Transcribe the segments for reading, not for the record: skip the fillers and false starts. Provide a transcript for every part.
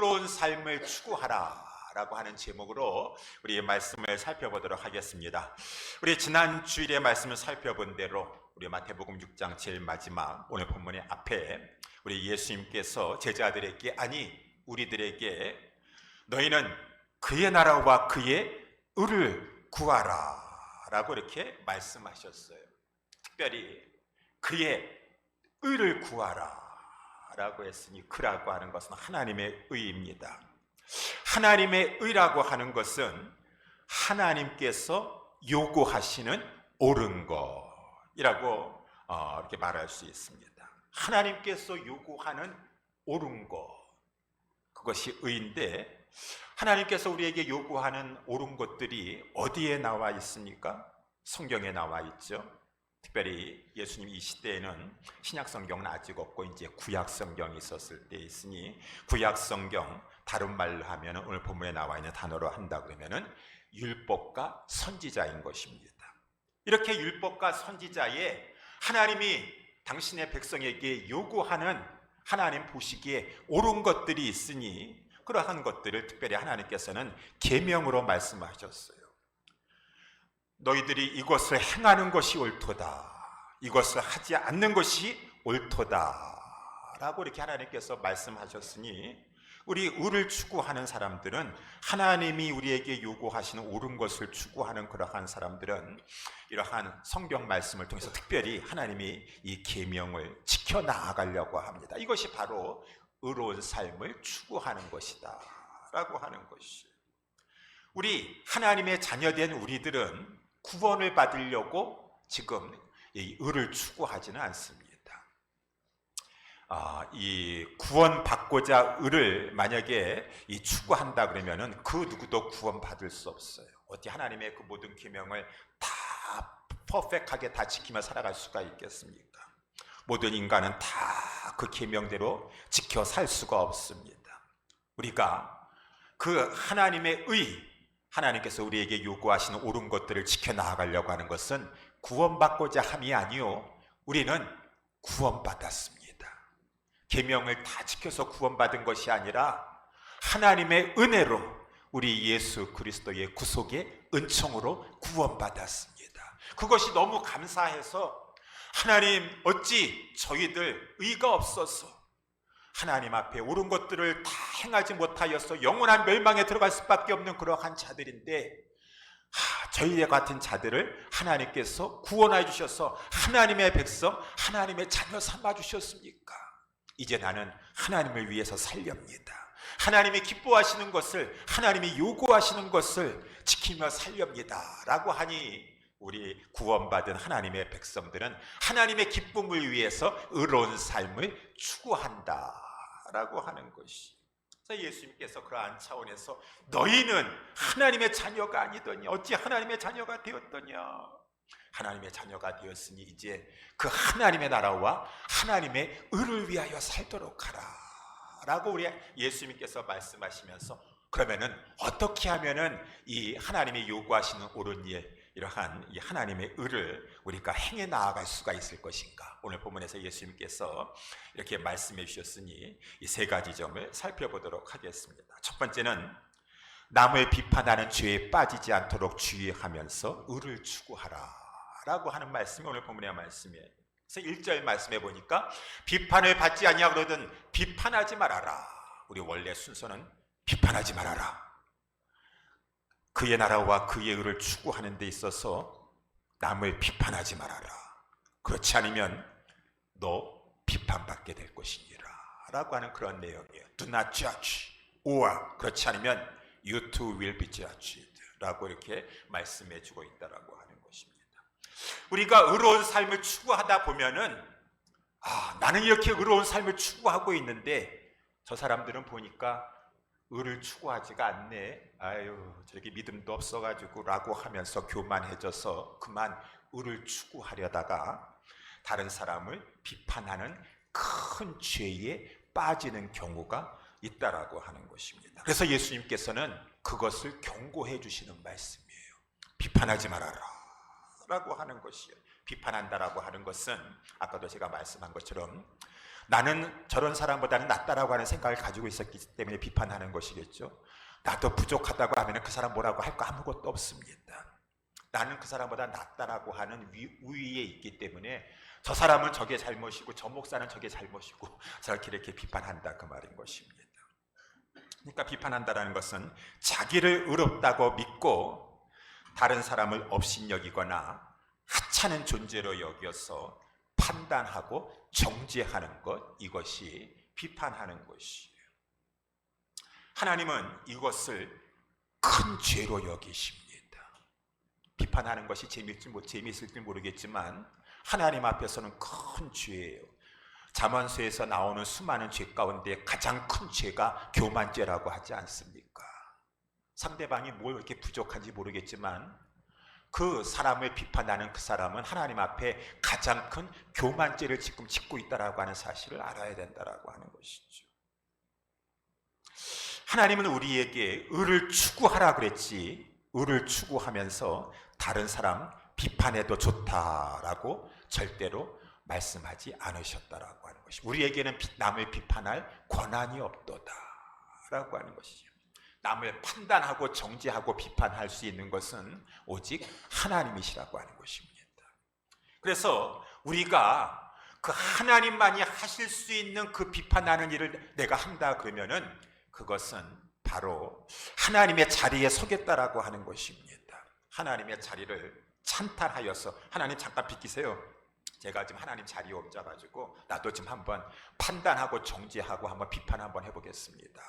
의로운 삶을 추구하라 라고 하는 제목으로 우리 말씀을 살펴보도록 하겠습니다. 우리 지난 주일에 말씀을 살펴본 대로 우리 마태복음 6장 제일 마지막 오늘 본문의 앞에 우리 예수님께서 제자들에게, 아니 우리들에게, 너희는 그의 나라와 그의 의를 구하라 라고 이렇게 말씀하셨어요. 특별히 그의 의를 구하라 라고 했으니, 그라고 하는 것은 하나님의 의입니다. 하나님의 의라고 하는 것은 하나님께서 요구하시는 옳은 것이라고 이렇게 말할 수 있습니다. 하나님께서 요구하는 옳은 것, 그것이 의인데, 하나님께서 우리에게 요구하는 옳은 것들이 어디에 나와 있습니까? 성경에 나와 있죠. 특별히 예수님 이 시대에는 신약 성경은 아직 없고 이제 구약 성경이 있었을 때 있으니, 구약 성경 다른 말로 하면 오늘 본문에 나와 있는 단어로 한다 그러면은 율법과 선지자인 것입니다. 이렇게 율법과 선지자에 하나님이 당신의 백성에게 요구하는, 하나님 보시기에 옳은 것들이 있으니, 그러한 것들을 특별히 하나님께서는 계명으로 말씀하셨어요. 너희들이 이것을 행하는 것이 옳도다, 이것을 하지 않는 것이 옳도다 라고 이렇게 하나님께서 말씀하셨으니, 우리 의를 추구하는 사람들은, 하나님이 우리에게 요구하시는 옳은 것을 추구하는 그러한 사람들은 이러한 성경 말씀을 통해서 특별히 하나님이 이 계명을 지켜나가려고 합니다. 이것이 바로 의로운 삶을 추구하는 것이다 라고 하는 것이, 우리 하나님의 자녀된 우리들은 구원을 받으려고 지금 이 의를 추구하지는 않습니다. 이 구원받고자 의를 만약에 추구한다 그러면은 그 누구도 구원받을 수 없어요. 어떻게 하나님의 그 모든 계명을 다 퍼펙트하게 다 지키며 살아갈 수가 있겠습니까? 모든 인간은 다 그 계명대로 지켜 살 수가 없습니다. 우리가 그 하나님의 의, 하나님께서 우리에게 요구하시는 옳은 것들을 지켜나가려고 하는 것은 구원받고자 함이 아니요, 우리는 구원받았습니다. 계명을 다 지켜서 구원받은 것이 아니라 하나님의 은혜로, 우리 예수 그리스도의 구속의 은총으로 구원받았습니다. 그것이 너무 감사해서, 하나님 어찌 저희들 의가 없어서 하나님 앞에 옳은 것들을 다 행하지 못하여서 영원한 멸망에 들어갈 수밖에 없는 그러한 자들인데, 저희 같은 자들을 하나님께서 구원해 주셔서 하나님의 백성, 하나님의 자녀 삼아 주셨습니까? 이제 나는 하나님을 위해서 살렵니다. 하나님이 기뻐하시는 것을, 하나님이 요구하시는 것을 지키며 살렵니다 라고 하니, 우리 구원받은 하나님의 백성들은 하나님의 기쁨을 위해서 의로운 삶을 추구한다 라고 하는 것이, 그래서 예수님께서 그러한 차원에서 너희는 하나님의 자녀가 아니더니 어찌 하나님의 자녀가 되었더냐, 하나님의 자녀가 되었으니 이제 그 하나님의 나라와 하나님의 의를 위하여 살도록 하라 라고 우리 예수님께서 말씀하시면서, 그러면은 어떻게 하면은 이 하나님이 요구하시는 옳은 일, 이러한 이 하나님의 의를 우리가 행해 나아갈 수가 있을 것인가? 오늘 본문에서 예수님께서 이렇게 말씀해 주셨으니 이 세 가지 점을 살펴보도록 하겠습니다. 첫 번째는 남을 비판하는 죄에 빠지지 않도록 주의하면서 의를 추구하라 라고 하는 말씀이 오늘 본문의 말씀이에요. 그래서 1절 말씀해 보니까 비판을 받지 아니하거든 비판하지 말아라. 우리 원래 순서는 비판하지 말아라. 그의 나라와 그의 의를 추구하는 데 있어서 남을 비판하지 말아라. 그렇지 않으면 너 비판받게 될 것이니라 라고 하는 그런 내용이에요. Do not judge, or 그렇지 않으면 you too will be judged 라고 이렇게 말씀해 주고 있다라고 하는 것입니다. 우리가 의로운 삶을 추구하다 보면은, 나는 이렇게 의로운 삶을 추구하고 있는데 저 사람들은 보니까 의를 추구하지가 않네, 저렇게 믿음도 없어가지고 라고 하면서 교만해져서 그만 의를 추구하려다가 다른 사람을 비판하는 큰 죄에 빠지는 경우가 있다라고 하는 것입니다. 그래서 예수님께서는 그것을 경고해 주시는 말씀이에요. 비판하지 말아라 라고 하는 것이에요. 비판한다라고 하는 것은 아까도 제가 말씀한 것처럼 나는 저런 사람보다는 낫다라고 하는 생각을 가지고 있었기 때문에 비판하는 것이겠죠. 나도 부족하다고 하면 그 사람 뭐라고 할 거 아무것도 없습니다. 나는 그 사람보다 낫다라고 하는 우위에 있기 때문에 저 사람은 저게 잘못이고 저 목사는 저게 잘못이고 저렇게 이렇게 비판한다, 그 말인 것입니다. 그러니까 비판한다라는 것은 자기를 의롭다고 믿고 다른 사람을 업신여기거나 하찮은 존재로 여겨서 판단하고 정죄하는 것, 이것이 비판하는 것이에요. 하나님은 이것을 큰 죄로 여기십니다. 비판하는 것이 재미있을지 모르겠지만 하나님 앞에서는 큰 죄예요. 잠언서에서 나오는 수많은 죄 가운데 가장 큰 죄가 교만죄라고 하지 않습니까? 상대방이 뭘 이렇게 부족한지 모르겠지만 그 사람을 비판하는 그 사람은 하나님 앞에 가장 큰 교만죄를 지금 짓고 있다라고 하는 사실을 알아야 된다라고 하는 것이죠. 하나님은 우리에게 의를 추구하라 그랬지, 의를 추구하면서 다른 사람 비판해도 좋다라고 절대로 말씀하지 않으셨다라고 하는 것이, 우리에게는 남을 비판할 권한이 없도다라고 하는 것이죠. 남을 판단하고 정죄하고 비판할 수 있는 것은 오직 하나님이시라고 하는 것입니다. 그래서 우리가 그 하나님만이 하실 수 있는 그 비판하는 일을 내가 한다 그러면은 그것은 바로 하나님의 자리에 서겠다라고 하는 것입니다. 하나님의 자리를 찬탈하여서, 하나님 잠깐 비키세요. 제가 지금 하나님 자리에 옮겨가지고 나도 지금 한번 판단하고 정죄하고 한번 비판 한번 해보겠습니다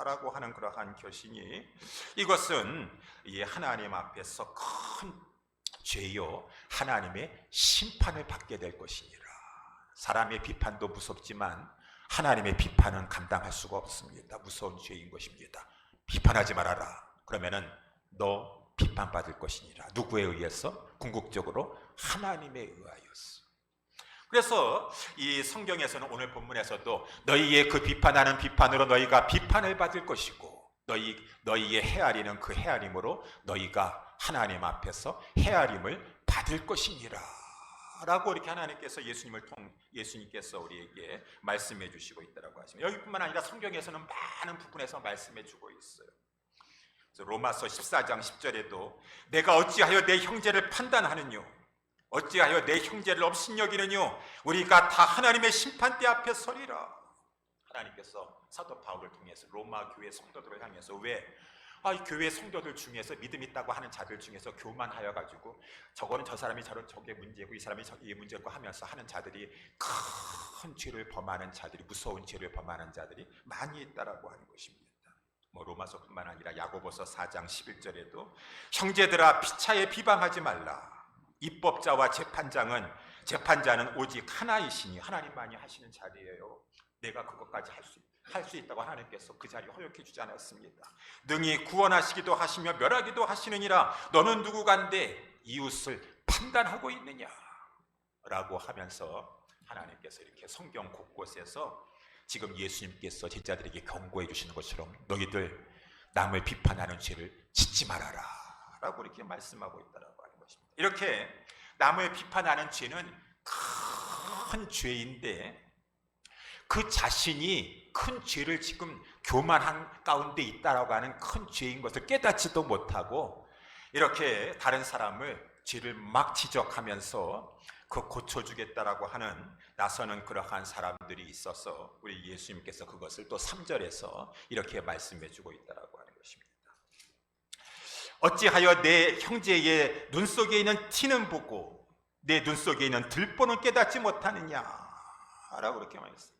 라고 하는 그러한 결심이, 이것은 이 하나님 앞에서 큰 죄요 하나님의 심판을 받게 될 것이니라. 사람의 비판도 무섭지만 하나님의 비판은 감당할 수가 없습니다. 무서운 죄인 것입니다. 비판하지 말아라. 그러면은 너 비판받을 것이니라. 누구에 의해서? 궁극적으로 하나님에 의하여서. 그래서 이 성경에서는 오늘 본문에서도 너희의 그 비판하는 비판으로 너희가 비판을 받을 것이고 너희의 헤아리는 그 헤아림으로 너희가 하나님 앞에서 헤아림을 받을 것이니라 라고 이렇게 하나님께서 예수님께서 우리에게 말씀해 주시고 있다고 하십니다. 여기뿐만 아니라 성경에서는 많은 부분에서 말씀해 주고 있어요. 그래서 로마서 14장 10절에도 내가 어찌하여 내 형제를 판단하느뇨, 어찌하여 내 형제를 업신여기느뇨, 우리가 다 하나님의 심판대 앞에 서리라. 하나님께서 사도 바울을 통해서 로마 교회 성도들을 향해서 왜 교회 성도들 중에서 믿음 있다고 하는 자들 중에서 교만하여 가지고 저거는 저 사람이 저게 문제고 이 사람이 저게 문제고 하면서 하는 자들이, 큰 죄를 범하는 자들이, 무서운 죄를 범하는 자들이 많이 있다라고 하는 것입니다. 로마서뿐만 아니라 야고보서 4장 11절에도 형제들아 피차에 비방하지 말라. 입법자와 재판자는 오직 하나이시니, 하나님만이 하시는 자리예요. 내가 그것까지 할 수 있다고 하나님께서 그 자리 허락해 주지 않았습니다. 능히 구원하시기도 하시며 멸하기도 하시느니라. 너는 누구간데 이웃을 판단하고 있느냐 라고 하면서 하나님께서 이렇게 성경 곳곳에서 지금 예수님께서 제자들에게 경고해 주시는 것처럼 너희들 남을 비판하는 죄를 짓지 말아라 라고 이렇게 말씀하고 있다고 하는 것입니다. 이렇게 남을 비판하는 죄는 큰 죄인데 그 자신이 큰 죄를 지금 교만한 가운데 있다라고 하는 큰 죄인 것을 깨닫지도 못하고 이렇게 다른 사람을 죄를 막 지적하면서 그 고쳐주겠다라고 하는 나서는 그러한 사람들이 있어서 우리 예수님께서 그것을 또 3절에서 이렇게 말씀해주고 있다라고 하는 것입니다. 어찌하여 내 형제의 눈 속에 있는 티는 보고 내 눈 속에 있는 들보는 깨닫지 못하느냐 라고 그렇게 말했어요.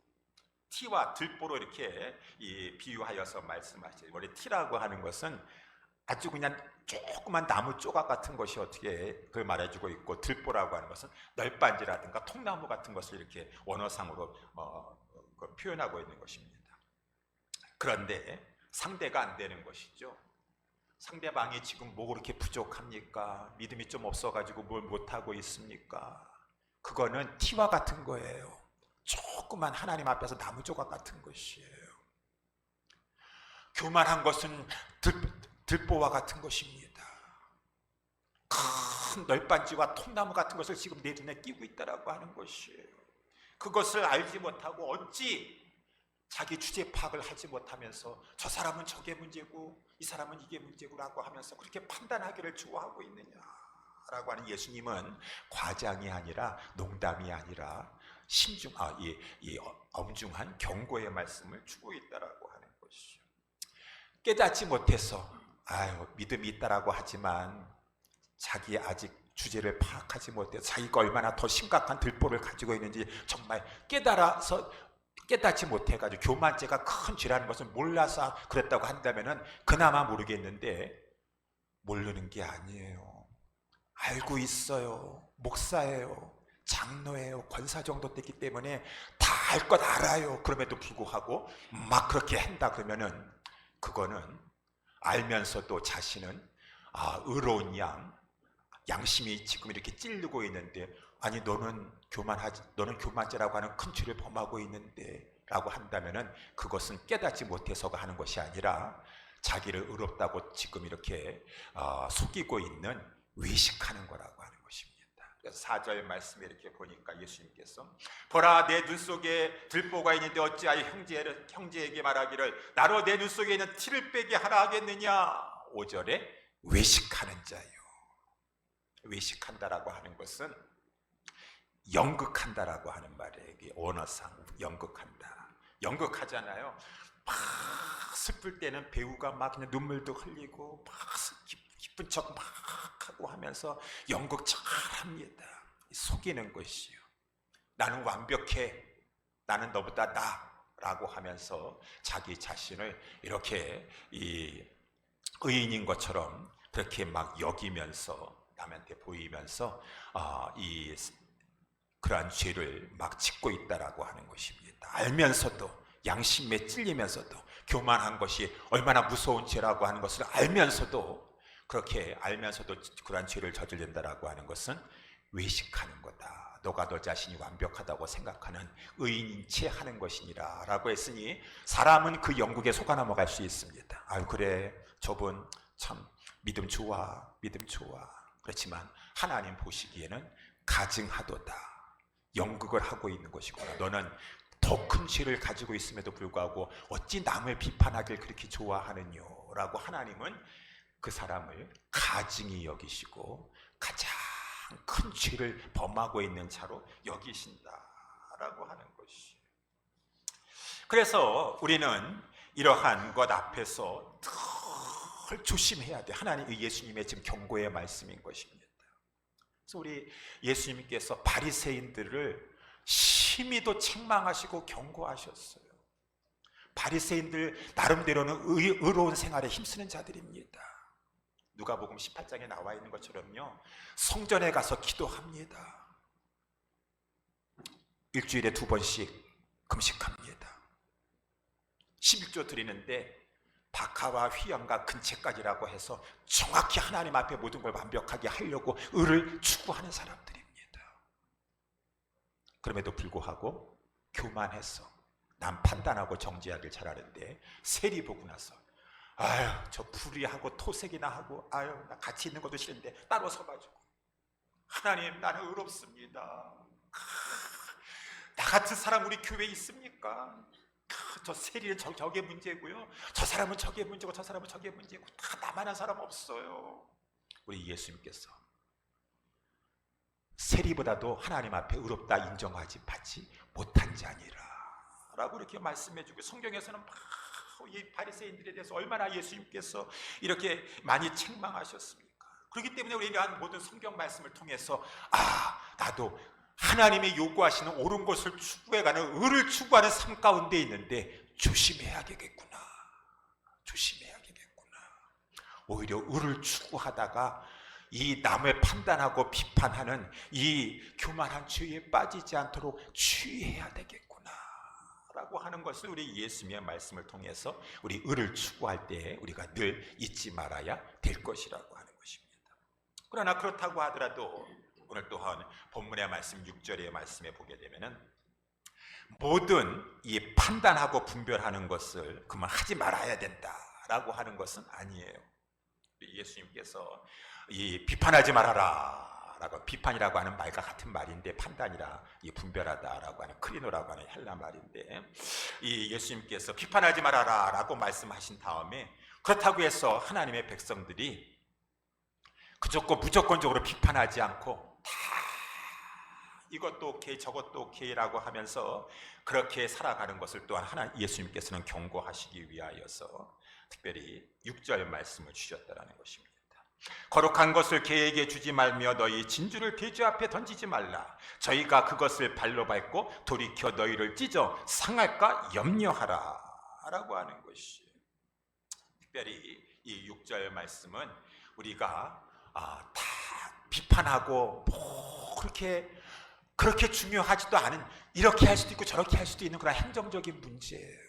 티와 들보로 이렇게 비유하여서 말씀하시죠. 원래 티라고 하는 것은 아주 그냥 조그만 나무 조각 같은 것이 어떻게 그걸 말해주고 있고, 들보라고 하는 것은 널빤지라든가 통나무 같은 것을 이렇게 원어상으로 표현하고 있는 것입니다. 그런데 상대가 안 되는 것이죠. 상대방이 지금 뭐 그렇게 부족합니까? 믿음이 좀 없어가지고 뭘 못하고 있습니까? 그거는 티와 같은 거예요. 조그만 하나님 앞에서 나무 조각 같은 것이에요. 교만한 것은 들보와 같은 것입니다. 큰 널빤지와 통나무 같은 것을 지금 내 눈에 끼고 있다라고 하는 것이에요. 그것을 알지 못하고 어찌 자기 주제 파악을 하지 못하면서 저 사람은 저게 문제고 이 사람은 이게 문제고라고 하면서 그렇게 판단하기를 좋아하고 있느냐라고 하는 예수님은 과장이 아니라 농담이 아니라 이 엄중한 경고의 말씀을 주고 있다라고 하는 것이죠. 깨닫지 못해서 믿음이 있다라고 하지만 자기 아직 주제를 파악하지 못해서 자기가 얼마나 더 심각한 들보를 가지고 있는지 정말 깨닫지 못해가지고 교만죄가 큰 죄라는 것을 몰라서 그랬다고 한다면은 그나마 모르겠는데 모르는 게 아니에요. 알고 있어요. 목사예요. 장로예요. 권사 정도 됐기 때문에 다 알 것 알아요. 그럼에도 불구하고 막 그렇게 한다 그러면은 그거는 알면서도 자신은 의로운 양심이 지금 이렇게 찔리고 있는데 아니 너는 교만죄라고 하는 큰 죄를 범하고 있는데 라고 한다면은 그것은 깨닫지 못해서가 하는 것이 아니라 자기를 의롭다고 지금 이렇게 속이고 있는 외식하는 거라고 하는 것입니다. 그래서 4절 말씀에 이렇게 보니까 예수님께서 보라 내 눈 속에 들보가 있는데 어찌하여 형제에게 말하기를 나로 내 눈 속에 있는 티를 빼게 하라 하겠느냐. 5절에 외식하는 자요. 외식한다라고 하는 것은 연극한다라고 하는 말이에요. 언어상 연극한다. 연극하잖아요. 막 슬플 때는 배우가 막 그냥 눈물도 흘리고 막 기쁜 척 막 하고 하면서 연극 잘합니다. 속이는 것이요. 나는 완벽해. 나는 너보다 나라고 하면서 자기 자신을 이렇게 의인인 것처럼 그렇게 막 여기면서 남한테 보이면서 그러한 죄를 막 짓고 있다라고 하는 것입니다. 알면서도 양심에 찔리면서도 교만한 것이 얼마나 무서운 죄라고 하는 것을 알면서도 그렇게 알면서도 그러한 죄를 저지른다라고 하는 것은 외식하는 거다. 너가 너 자신이 완벽하다고 생각하는 의인인 채 하는 것이니라 라고 했으니 사람은 그 영국에 속아 넘어갈 수 있습니다. 그래 저분 참 믿음 좋아. 그렇지만 하나님 보시기에는 가증하도다. 연극을 하고 있는 것이구나. 너는 더 큰 죄를 가지고 있음에도 불구하고 어찌 남을 비판하길 그렇게 좋아하느뇨 라고 하나님은 그 사람을 가증히 여기시고 가장 큰 죄를 범하고 있는 자로 여기신다라고 하는 것이. 그래서 우리는 이러한 것 앞에서 늘 조심해야 돼. 예수님의 지금 경고의 말씀인 것입니다. 그래서 우리 예수님께서 바리새인들을 심히도 책망하시고 경고하셨어요. 바리새인들 나름대로는 의로운 생활에 힘쓰는 자들입니다. 누가복음 18장에 나와 있는 것처럼요, 성전에 가서 기도합니다. 일주일에 2번씩 금식합니다. 11조 드리는데 박하와 휘양과 근체까지라고 해서 정확히 하나님 앞에 모든 걸 완벽하게 하려고 의를 추구하는 사람들입니다. 그럼에도 불구하고 교만해서 남 판단하고 정죄하길 잘하는데 세리 보고 나서 저 불의하고 토색이나 하고 나 같이 있는 것도 싫은데 따로 서가지고 하나님 나는 의롭습니다. 나 같은 사람 우리 교회에 있습니까? 저 세리는 저게 문제고요, 저 사람은 저게 문제고 저 사람은 저게 문제고 다 나만한 사람 없어요. 우리 예수님께서 세리보다도 하나님 앞에 의롭다 받지 못한 자니라 라고 이렇게 말씀해주고, 성경에서는 막 이 바리새인들에 대해서 얼마나 예수님께서 이렇게 많이 책망하셨습니까? 그렇기 때문에 우리가 모든 성경 말씀을 통해서 나도 하나님이 요구하시는 옳은 것을 추구해가는 의를 추구하는 삶 가운데 있는데 조심해야겠구나. 오히려 의를 추구하다가 이 남을 판단하고 비판하는 이 교만한 죄에 빠지지 않도록 주의해야 되겠구나 라고 하는 것을 우리 예수님의 말씀을 통해서 우리 의를 추구할 때 우리가 늘 잊지 말아야 될 것이라고 하는 것입니다. 그러나 그렇다고 하더라도 오늘 또한 본문의 말씀 6절의 말씀에 보게 되면은 모든 이 판단하고 분별하는 것을 그만 하지 말아야 된다라고 하는 것은 아니에요. 예수님께서 이 비판하지 말아라 라고, 비판이라고 하는 말과 같은 말인데, 판단이라 이 분별하다라고 하는 크리노라고 하는 헬라 말인데, 이 예수님께서 비판하지 말아라 라고 말씀하신 다음에, 그렇다고 해서 하나님의 백성들이 무조건적으로 비판하지 않고 다 이것도 오케이 저것도 오케이라고 하면서 그렇게 살아가는 것을 또한 예수님께서는 경고하시기 위하여서 특별히 6절 말씀을 주셨다는 것입니다. 거룩한 것을 개에게 주지 말며 너희 진주를 돼지 앞에 던지지 말라. 저희가 그것을 발로 밟고 돌이켜 너희를 찢어 상할까 염려하라 라고 하는 것이, 특별히 이 6절 말씀은 우리가 다 비판하고 그렇게 중요하지도 않은, 이렇게 할 수도 있고 저렇게 할 수도 있는 그런 행정적인 문제예요.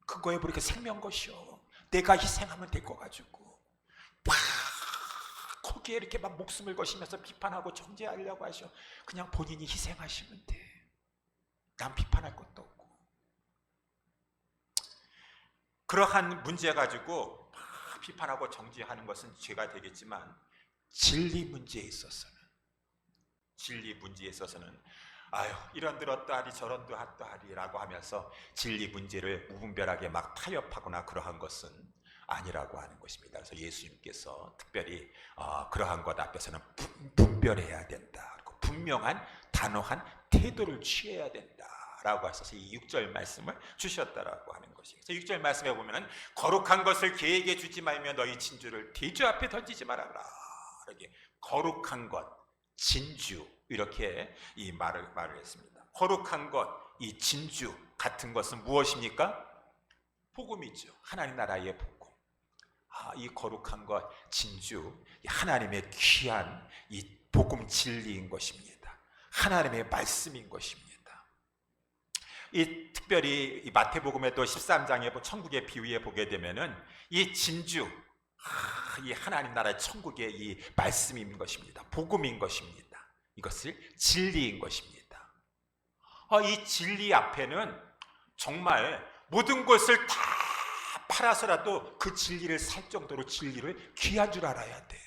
그거에 이렇게 생명 것이요, 내가 희생하면 될 거 가지고 거기에 이렇게 막 목숨을 거시면서 비판하고 정죄하려고 하셔. 그냥 본인이 희생하시면 돼. 난 비판할 것도 없고. 그러한 문제 가지고 막 비판하고 정죄하는 것은 죄가 되겠지만, 진리 문제에 있어서는 아유 이런들 어떠하리 저런들 어떠하리 라고 하면서 진리 문제를 무분별하게 막 타협하거나 그러한 것은 아니라고 하는 것입니다. 그래서 예수님께서 특별히 그러한 것 앞에서는 분별해야 된다, 그리고 분명한 단호한 태도를 취해야 된다 라고 하셔서 이 6절 말씀을 주셨다라고 하는 것입니다. 그래서 6절 말씀에 보면은 거룩한 것을 개에게 주지 말며 너희 진주를 돼지 앞에 던지지 말아라, 이렇게 거룩한 것, 진주, 이렇게 이 말을 했습니다. 거룩한 것, 이 진주 같은 것은 무엇입니까? 복음이죠. 하나님 나라의 복음. 이 거룩한 것, 진주, 하나님의 귀한 이 복음 진리인 것입니다. 하나님의 말씀인 것입니다. 특별히 이 마태복음의 또 13장에 천국의 비유에 보게 되면은 이 진주, 이 하나님 나라의 천국의 이 말씀인 것입니다. 복음인 것입니다. 이것을 진리인 것입니다. 이 진리 앞에는 정말 모든 것을 다 팔아서라도 그 진리를 살 정도로 진리를 귀한 줄 알아야 돼요.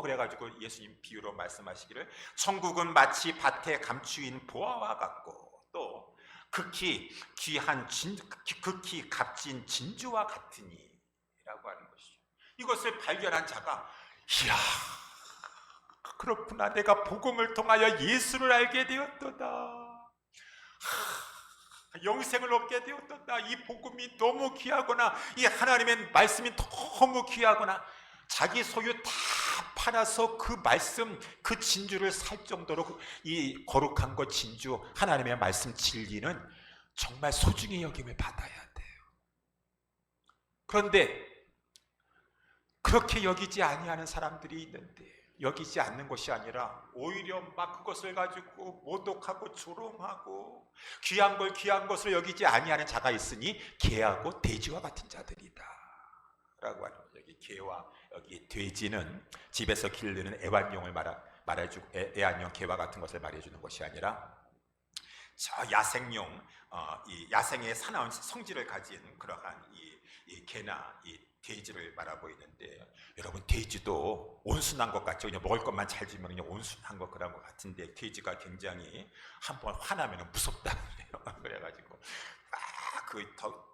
그래가지고 예수님 비유로 말씀하시기를 천국은 마치 밭에 감추인 보화와 같고 또 극히 귀한 극히 값진 진주와 같으니 라고 하는 것이죠. 이것을 발견한 자가 이야 그렇구나, 내가 복음을 통하여 예수를 알게 되었도다, 영생을 얻게 되었도다, 이 복음이 너무 귀하구나, 이 하나님의 말씀이 너무 귀하구나, 자기 소유 다 팔아서 그 말씀, 그 진주를 살 정도로 이 거룩한 것 진주, 하나님의 말씀 진리는 정말 소중히 여김을 받아야 돼요. 그런데 그렇게 여기지 아니하는 사람들이 있는데, 여기지 않는 것이 아니라 오히려 막 그것을 가지고 모독하고 조롱하고 귀한 것을 여기지 아니하는 자가 있으니 개하고 돼지와 같은 자들이다 라고 하는 거죠. 여기 개와 여기 돼지는 집에서 기르는 애완용을 말해주고, 애완용 개와 같은 것을 말해주는 것이 아니라 저 야생용, 이 야생의 사나운 성질을 가진 그러한 이 개나 이 돼지를 말하고 있는데, 여러분 돼지도 온순한 것 같죠? 그냥 먹을 것만 잘 주면 그냥 온순한 그런 것 같은데, 돼지가 굉장히 한번 화나면 무섭다고 그래요. 그래가지고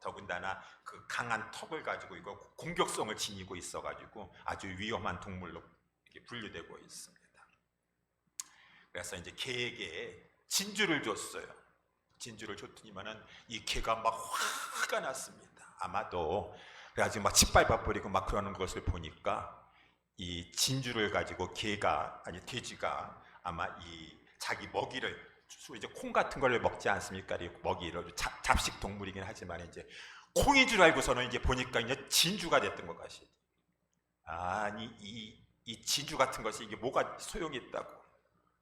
더군다나 그 강한 턱을 가지고 이거 공격성을 지니고 있어가지고 아주 위험한 동물로 이렇게 분류되고 있습니다. 그래서 이제 개에게 진주를 줬어요. 진주를 줬더니만은 이 개가 막 화가 났습니다. 아마도 그래가지고 막 짓밟아버리고 막 그러는 것을 보니까 이 진주를 가지고 돼지가 아마 이 자기 먹이를, 이제 콩 같은 걸 먹지 않습니까? 먹이를 잡식 동물이긴 하지만 이제 콩인 줄 알고서는 이제 보니까 이제 진주가 됐던 것 같이. 아니 이 진주 같은 것이 이게 뭐가 소용이 있다고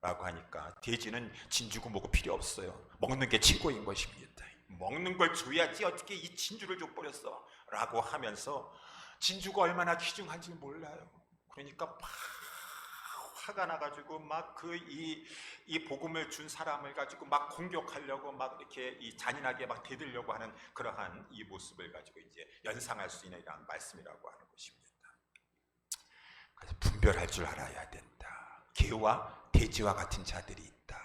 라고 하니까 돼지는 진주고 뭐고 필요 없어요. 먹는 게 최고인 것입니다. 먹는 걸 줘야지 어떻게 이 진주를 줘버렸어 라고 하면서 진주가 얼마나 귀중한지 몰라요. 그러니까 막 화가 나가지고 막 이 복음을 준 사람을 가지고 막 공격하려고 막 이렇게 이 잔인하게 막 대들려고 하는 그러한 이 모습을 가지고 이제 연상할 수 있는 이런 말씀이라고 하는 것입니다. 그래서 분별할 줄 알아야 된다. 개와 돼지와 같은 자들이 있다.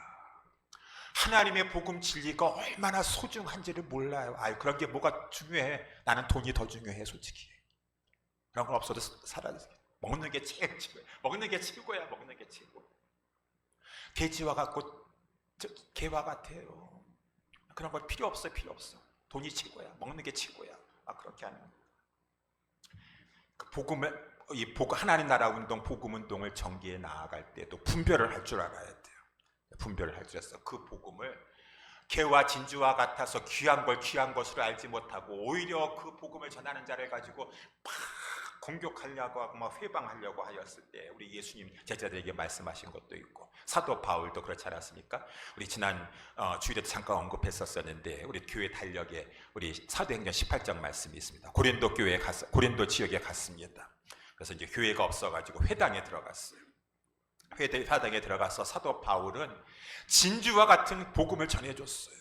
하나님의 복음 진리가 얼마나 소중한지를 몰라요. 그런 게 뭐가 중요해? 나는 돈이 더 중요해, 솔직히. 그런 건 없어도 살아야지. 먹는 게 제일 최고야. 먹는 게 최고야. 먹는 게 최고. 돼지와 같고 개와 같아요. 그런 거 필요 없어. 필요 없어. 돈이 최고야. 먹는 게 최고야. 그렇게 하는 그 복음을 하나님 나라 운동, 복음 운동을 전개해 나아갈 때도 분별을 할 줄 알아야 돼요. 분별을 할 줄 알아서 그 복음을 개와 진주와 같아서 귀한 걸 귀한 것으로 알지 못하고 오히려 그 복음을 전하는 자를 가지고 막 공격하려고 하고 막 회방하려고 하였을 때 우리 예수님 제자들에게 말씀하신 것도 있고, 사도 바울도 그렇지 않았습니까? 우리 지난 주일에 잠깐 언급했었는데 우리 교회 달력에 우리 사도행전 18장 말씀이 있습니다. 고린도 지역에 갔습니다. 그래서 이제 교회가 없어가지고 회당에 들어갔어요. 회당에 들어가서 사도 바울은 진주와 같은 복음을 전해줬어요.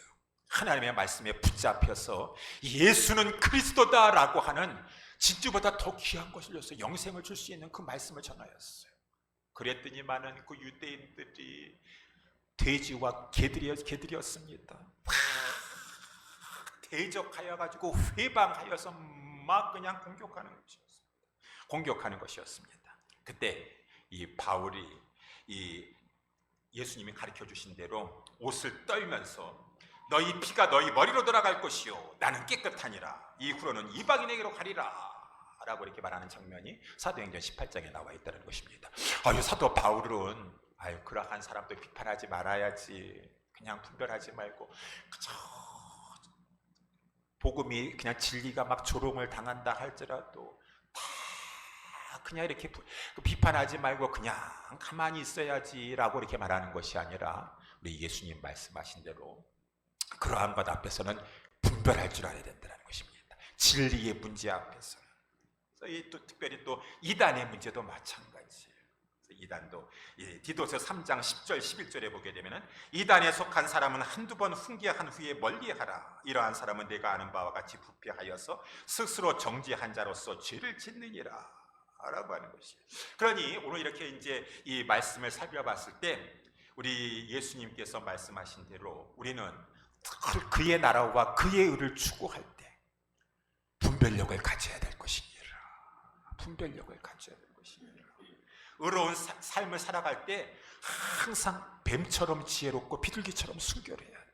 하나님의 말씀에 붙잡혀서 예수는 그리스도다라고 하는 진주보다 더 귀한 것을 줘서 영생을 줄 수 있는 그 말씀을 전하였어요. 그랬더니만은 그 유대인들이 돼지와 개들이었습니다. 대적하여가지고 회방하여서 막 그냥 공격하는 것이었습니다. 그때 이 바울이 이 예수님이 가르쳐 주신 대로 옷을 떨면서 너희 피가 너희 머리로 돌아갈 것이요 나는 깨끗하니라 이후로는 이방인에게로 가리라 라고 이렇게 말하는 장면이 사도행전 18장에 나와 있다는 것입니다. 사도 바울은 그러한 사람들 비판하지 말아야지, 그냥 분별하지 말고 그저 복음이 그냥 진리가 막 조롱을 당한다 할지라도 다 그냥 이렇게 비판하지 말고 그냥 가만히 있어야지라고 이렇게 말하는 것이 아니라 우리 예수님 말씀하신 대로 그러한 것 앞에서는 분별할 줄 알아야 된다는 것입니다. 진리의 문제 앞에서. 또 특별히 또 이단의 문제도 마찬가지예요. 이단도 디도서 3장 10절 11절에 보게 되면은 이단에 속한 사람은 한두 번 훈계한 후에 멀리하라. 이러한 사람은 내가 아는 바와 같이 부패하여서 스스로 정죄한 자로서 죄를 짓느니라 라고 하는 것이에요. 그러니 오늘 이렇게 이제 이 말씀을 살펴봤을 때 우리 예수님께서 말씀하신 대로 우리는 그의 나라와 그의 의를 추구할 때 분별력을 가져야 될 것입니다. 분별력을 가져야 될 것입니다. 의로운 삶을 살아갈 때 항상 뱀처럼 지혜롭고 비둘기처럼 순결해야 돼.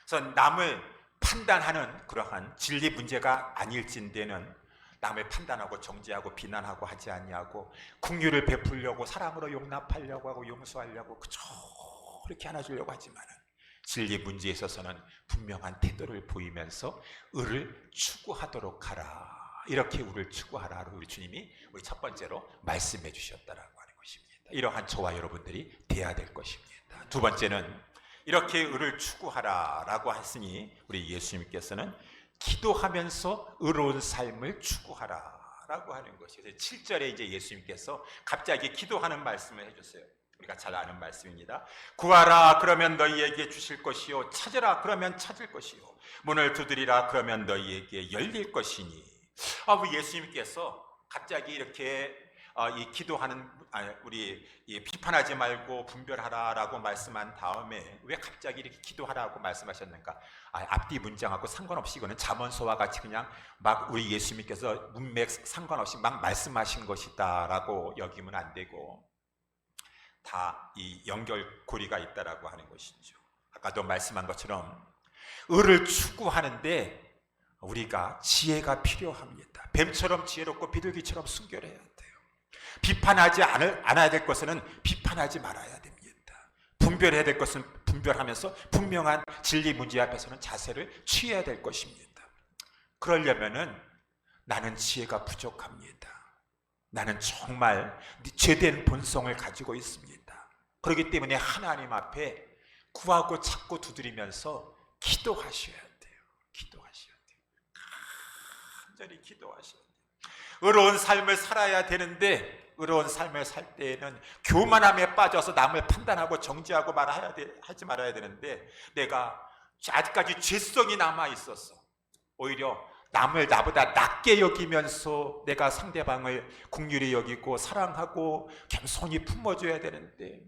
그래서 남을 판단하는 그러한 진리 문제가 아닐진대는 남을 판단하고 정죄하고 비난하고 하지 아니하고 긍휼을 베풀려고 사랑으로 용납하려고 하고 용서하려고 그저 그렇게 안아주려고 하지만은 진리 문제에 있어서는 분명한 태도를 보이면서 의를 추구하도록 하라. 이렇게 의를 추구하라. 우리 주님이 우리 첫 번째로 말씀해 주셨다라고 하는 것입니다. 이러한 저와 여러분들이 돼야 될 것입니다. 두 번째는 이렇게 의를 추구하라라고 했으니 우리 예수님께서는 기도하면서 의로운 삶을 추구하라라고 하는 것이에요. 7절에 이제 예수님께서 갑자기 기도하는 말씀을 해줬어요. 우리가 잘 아는 말씀입니다. 구하라 그러면 너희에게 주실 것이요 찾으라 그러면 찾을 것이요 문을 두드리라 그러면 너희에게 열릴 것이니. 우리 예수님께서 갑자기 이렇게 이 기도하는 우리 비판하지 말고 분별하라라고 말씀한 다음에 왜 갑자기 이렇게 기도하라고 말씀하셨는가? 앞뒤 문장하고 상관없이 이거는 잠언서와 같이 그냥 막 우리 예수님께서 문맥 상관없이 막 말씀하신 것이다라고 여기면 안 되고 다 이 연결고리가 있다라고 하는 것이죠. 아까도 말씀한 것처럼 의를 추구하는데 우리가 지혜가 필요합니다. 뱀처럼 지혜롭고 비둘기처럼 순결해야 돼요. 비판하지 않아야 될 것은 비판하지 말아야 됩니다. 분별해야 될 것은 분별하면서 분명한 진리 문제 앞에서는 자세를 취해야 될 것입니다. 그러려면은 나는 지혜가 부족합니다. 나는 정말 죄된 본성을 가지고 있습니다. 그렇기 때문에 하나님 앞에 구하고 찾고 두드리면서 기도하셔야 돼요. 기도하셔야 돼요. 간절히 기도하셔야 돼요. 의로운 삶을 살아야 되는데 의로운 삶을 살 때에는 교만함에 빠져서 남을 판단하고 정죄하고 하지 말아야 되는데 내가 아직까지 죄성이 남아 있어서 오히려 남을 나보다 낮게 여기면서 내가 상대방을 긍휼히 여기고 사랑하고 겸손히 품어줘야 되는데,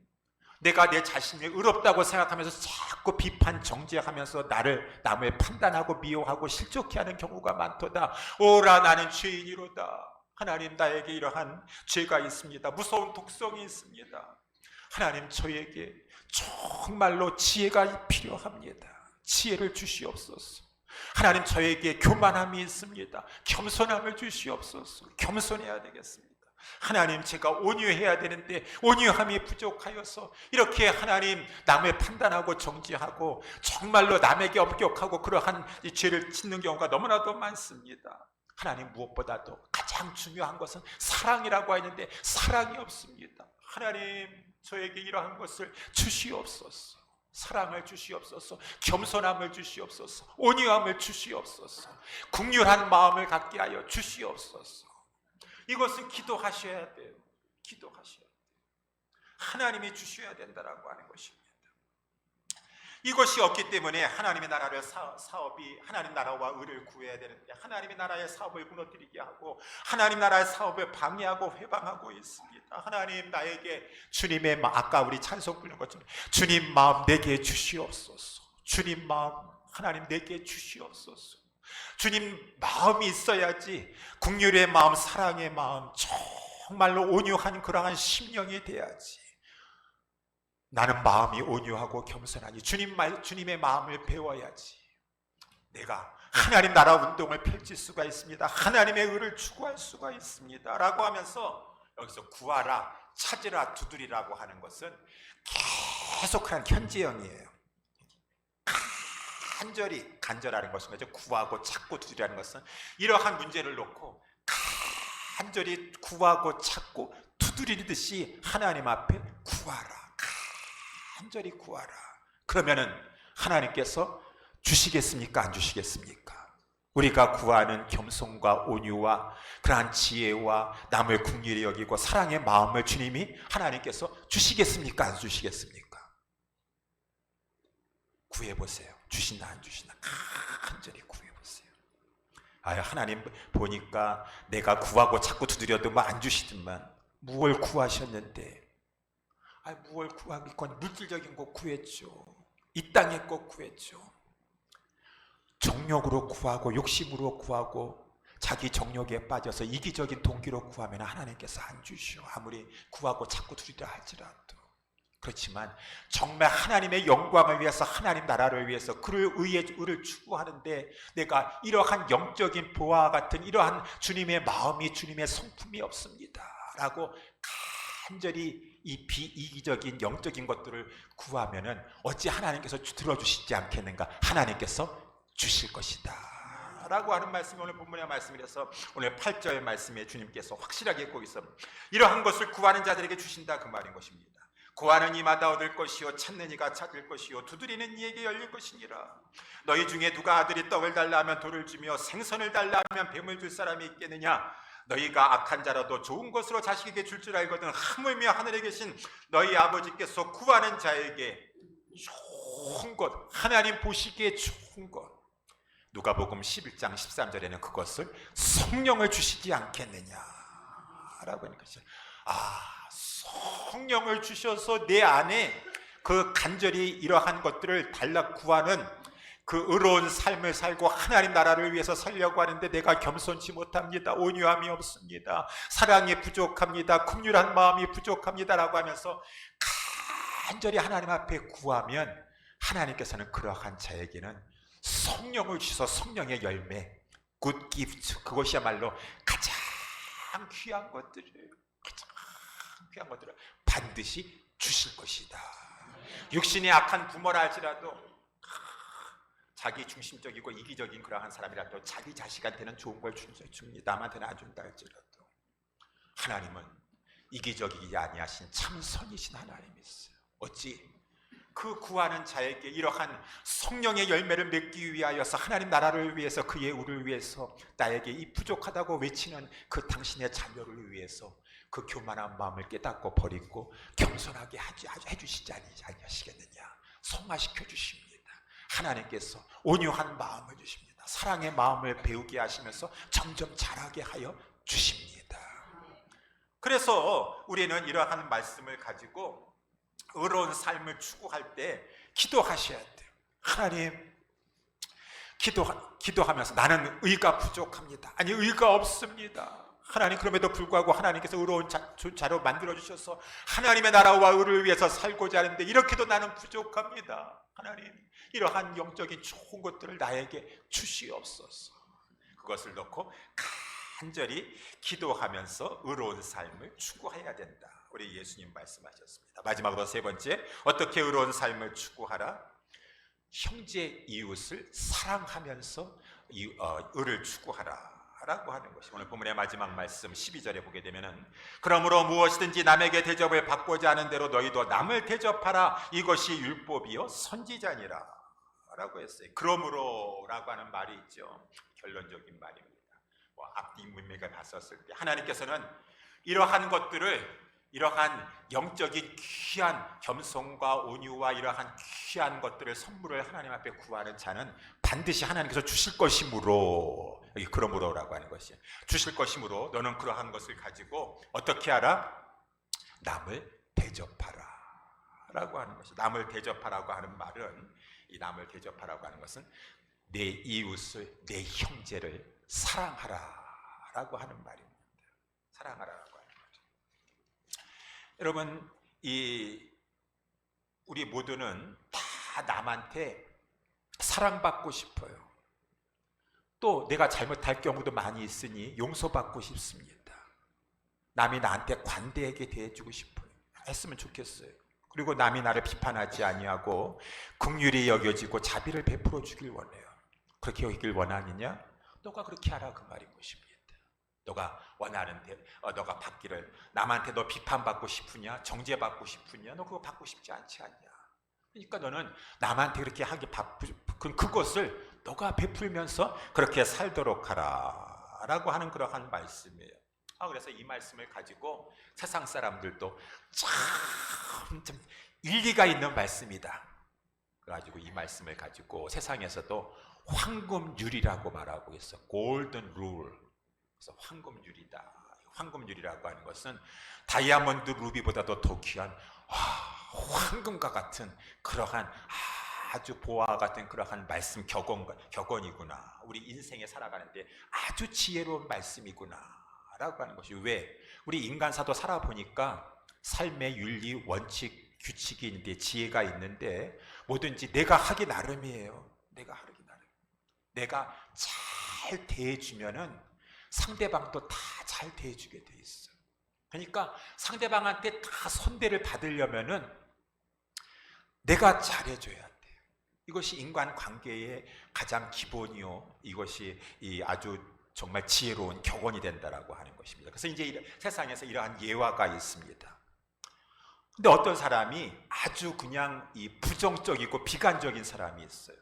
내가 내 자신이 의롭다고 생각하면서 자꾸 비판 정죄하면서 남을 판단하고 미워하고 실족해 하는 경우가 많도다. 오라 나는 죄인이로다. 하나님, 나에게 이러한 죄가 있습니다. 무서운 독성이 있습니다. 하나님, 저에게 정말로 지혜가 필요합니다. 지혜를 주시옵소서. 하나님, 저에게 교만함이 있습니다. 겸손함을 주시옵소서. 겸손해야 되겠습니다. 하나님, 제가 온유해야 되는데 온유함이 부족하여서 이렇게 하나님 남을 판단하고 정죄하고 정말로 남에게 엄격하고 그러한 이 죄를 짓는 경우가 너무나도 많습니다. 하나님, 무엇보다도 가장 중요한 것은 사랑이라고 하는데 사랑이 없습니다. 하나님, 저에게 이러한 것을 주시옵소서. 사랑을 주시옵소서. 겸손함을 주시옵소서. 온유함을 주시옵소서. 긍휼한 마음을 갖게 하여 주시옵소서. 이것은 기도하셔야 돼요. 기도하셔야 돼요. 하나님이 주셔야 된다라고 하는 것입니다. 이것이 없기 때문에 하나님의 나라를 사업이 하나님 나라와 의를 구해야 되는데 하나님의 나라의 사업을 무너뜨리게 하고 하나님 나라의 사업을 방해하고 회방하고 있습니다. 하나님, 나에게 주님의 마음, 아까 우리 찬송 부르는 것처럼 주님 마음 내게 주시옵소서. 주님 마음 하나님 내게 주시옵소서. 주님 마음이 있어야지, 긍휼의 마음, 사랑의 마음, 정말로 온유한 그러한 심령이 돼야지. 나는 마음이 온유하고 겸손하니 주님의 마음을 배워야지 내가 하나님 나라 운동을 펼칠 수가 있습니다. 하나님의 의를 추구할 수가 있습니다 라고 하면서, 여기서 구하라, 찾으라, 두드리라고 하는 것은 계속한 현재형이에요. 간절하는 것인 거죠. 구하고 찾고 두드리라는 것은 이러한 문제를 놓고 간절히 구하고 찾고 두드리듯이 하나님 앞에 구하라, 간절히 구하라. 그러면은 하나님께서 주시겠습니까? 안 주시겠습니까? 우리가 구하는 겸손과 온유와 그러한 지혜와 남을 긍휼히 여기고 사랑의 마음을 주님이 하나님께서 주시겠습니까? 안 주시겠습니까? 구해보세요. 주시나 안 주시나 간절히 구해보세요. 하나님 보니까 내가 구하고 자꾸 두드려도 뭐 안 주시더만 무엇을 구하셨는데, 무엇을 구하겠건 물질적인 것 구했죠. 이 땅의 것 구했죠. 정욕으로 구하고 욕심으로 구하고 자기 정욕에 빠져서 이기적인 동기로 구하면 하나님께서 안 주시오. 아무리 구하고 자꾸 두드리려 할지라도. 그렇지만 정말 하나님의 영광을 위해서, 하나님 나라를 위해서 그를 의를 추구하는데 내가 이러한 영적인 보화와 같은 이러한 주님의 마음이, 주님의 성품이 없습니다 라고 간절히 이 비이기적인 영적인 것들을 구하면은 어찌 하나님께서 들어주시지 않겠는가? 하나님께서 주실 것이다 라고 하는 말씀이 오늘 본문의 말씀이라서 오늘 8절 말씀에 주님께서 확실하게 거기서 이러한 것을 구하는 자들에게 주신다 그 말인 것입니다. 구하는 이마다 얻을 것이요 찾는 이가 찾을 것이요 두드리는 이에게 열릴 것이니라. 너희 중에 누가 아들이 떡을 달라 하면 돌을 주며 생선을 달라 하면 뱀을 줄 사람이 있겠느냐? 너희가 악한 자라도 좋은 것으로 자식에게 줄 줄 알거든 하물며 하늘에 계신 너희 아버지께서 구하는 자에게 좋은 것, 하나님 보시기에 좋은 것, 누가복음 11장 13절에는 그것을 성령을 주시지 않겠느냐 라고 하는 것이죠. 성령을 주셔서 내 안에 그 간절히 이러한 것들을 달라 구하는 그 의로운 삶을 살고 하나님 나라를 위해서 살려고 하는데 내가 겸손치 못합니다. 온유함이 없습니다. 사랑이 부족합니다. 긍휼한 마음이 부족합니다 라고 하면서 간절히 하나님 앞에 구하면 하나님께서는 그러한 자에게는 성령을 주셔서 성령의 열매, good gift, 그것이야말로 가장 귀한 것들을 반드시 주실 것이다. 육신이 악한 부모라 할지라도, 자기 중심적이고 이기적인 그러한 사람이라도 자기 자식한테는 좋은 걸 줍니다. 남한테는 안 준다 할지라도 하나님은 이기적이지 아니하신 참 선이신 하나님이세요. 어찌 그 구하는 자에게 이러한 성령의 열매를 맺기 위하여서 하나님 나라를 위해서 그의 의를 위해서 나에게 이 부족하다고 외치는 그 당신의 자녀를 위해서 그 교만한 마음을 깨닫고 버리고 겸손하게 해주시지 아니하시겠느냐? 성화시켜 주십니다. 하나님께서 온유한 마음을 주십니다. 사랑의 마음을 배우게 하시면서 점점 자라게 하여 주십니다. 그래서 우리는 이러한 말씀을 가지고 의로운 삶을 추구할 때 기도하셔야 돼요. 하나님, 기도하면서 나는 의가 부족합니다. 아니, 의가 없습니다. 하나님, 그럼에도 불구하고 하나님께서 의로운 자로 만들어주셔서 하나님의 나라와 의를 위해서 살고자 하는데 이렇게도 나는 부족합니다. 하나님, 이러한 영적인 좋은 것들을 나에게 주시옵소서. 그것을 놓고 간절히 기도하면서 의로운 삶을 추구해야 된다. 우리 예수님 말씀하셨습니다. 마지막으로 세 번째, 어떻게 의로운 삶을 추구하라? 형제 이웃을 사랑하면서 의를 추구하라 라고 하는 것이 오늘 본문의 마지막 말씀 12절에 보게 되면은, 그러므로 무엇이든지 남에게 대접을 받고자 하는 대로 너희도 남을 대접하라. 이것이 율법이요 선지자니라 라고 했어요. 그러므로 라고 하는 말이 있죠. 결론적인 말입니다. 앞뒤 문맥을 봤었을 때 하나님께서는 이러한 것들을, 이러한 영적인 귀한 겸손과 온유와 이러한 귀한 것들을, 선물을 하나님 앞에 구하는 자는 반드시 하나님께서 주실 것이므로, 여기 그러므로라고 하는 것이 주실 것이므로 너는 그러한 것을 가지고 어떻게 하라? 남을 대접하라 라고 하는 것이, 남을 대접하라고 하는 말은, 이 남을 대접하라고 하는 것은 내 이웃을, 내 형제를 사랑하라 라고 하는 말입니다. 사랑하라. 여러분, 우리 모두는 다 남한테 사랑받고 싶어요. 또 내가 잘못할 경우도 많이 있으니 용서받고 싶습니다. 남이 나한테 관대하게 대해주고 싶어요. 했으면 좋겠어요. 그리고 남이 나를 비판하지 아니하고 긍휼히 여겨지고 자비를 베풀어 주길 원해요. 그렇게 여기길 원하느냐? 너가 그렇게 하라, 그 말인 것입니다. 너가 원하는데 너가 받기를, 남한테 너 비판받고 싶으냐, 정죄받고 싶으냐, 너 그거 받고 싶지 않지 않냐. 그러니까 너는 남한테 그렇게 하기 그럼 그것을 너가 베풀면서 그렇게 살도록 하라 라고 하는 그러한 말씀이에요. 그래서 이 말씀을 가지고 세상 사람들도 참 일리가 있는 말씀이다. 그래가지고 이 말씀을 가지고 세상에서도 황금률이라고 말하고 있어. 골든 룰. 그래서 황금률이다. 황금률이라고 하는 것은 다이아몬드 루비보다도 더 귀한 황금과 같은 그러한 아주 보화와 같은 그러한 말씀 격언이구나. 우리 인생에 살아가는데 아주 지혜로운 말씀이구나 라고 하는 것이, 왜? 우리 인간사도 살아보니까 삶의 윤리, 원칙, 규칙이 있는데, 지혜가 있는데 뭐든지 내가 하기 나름이에요. 내가 하기 나름. 내가 잘 대해주면은 상대방도 다 잘 대해주게 돼 있어. 그러니까 상대방한테 다 선대를 받으려면은 내가 잘해줘야 돼. 이것이 인간관계의 가장 기본이요, 이것이 아주 정말 지혜로운 격언이 된다라고 하는 것입니다. 그래서 이제 세상에서 이러한 예화가 있습니다. 근데 어떤 사람이 아주 그냥 부정적이고 비관적인 사람이 있어요.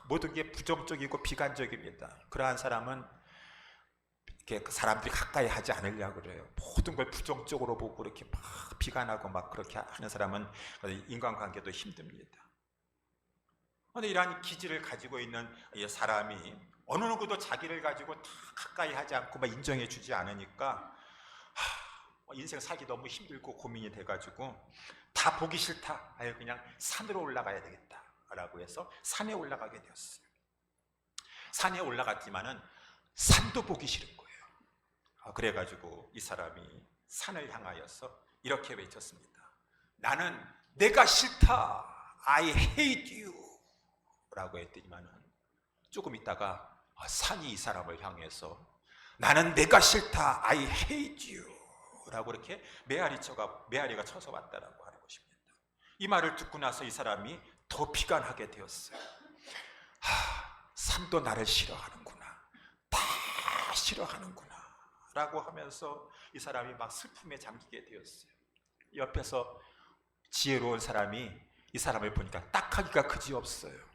모든 게 부정적이고 비관적입니다. 그러한 사람은 이렇게 사람들이 가까이 하지 않으려고 그래요. 모든 걸 부정적으로 보고 이렇게 막 비관하고 막 그렇게 하는 사람은 인간관계도 힘듭니다. 그런데 이러한 기질을 가지고 있는 사람이 어느 누구도 자기를 가지고 다 가까이 하지 않고 막 인정해 주지 않으니까 인생 살기 너무 힘들고 고민이 돼가지고 다 보기 싫다. 그냥 산으로 올라가야 되겠다 라고 해서 산에 올라가게 되었어요. 산에 올라갔지만은 산도 보기 싫은 거예요. 그래가지고 이 사람이 산을 향하여서 이렇게 외쳤습니다. 나는 내가 싫다. I hate you 라고 했더니만은 조금 있다가 산이 이 사람을 향해서 나는 내가 싫다. I hate you 라고 이렇게 메아리가 쳐서 왔다라고 하는 것입니다. 이 말을 듣고 나서 이 사람이 더 비관하게 되었어요. 산도 나를 싫어하는구나. 다 싫어하는구나 라고 하면서 이 사람이 막 슬픔에 잠기게 되었어요. 옆에서 지혜로운 사람이 이 사람을 보니까 딱하기가 그지없어요.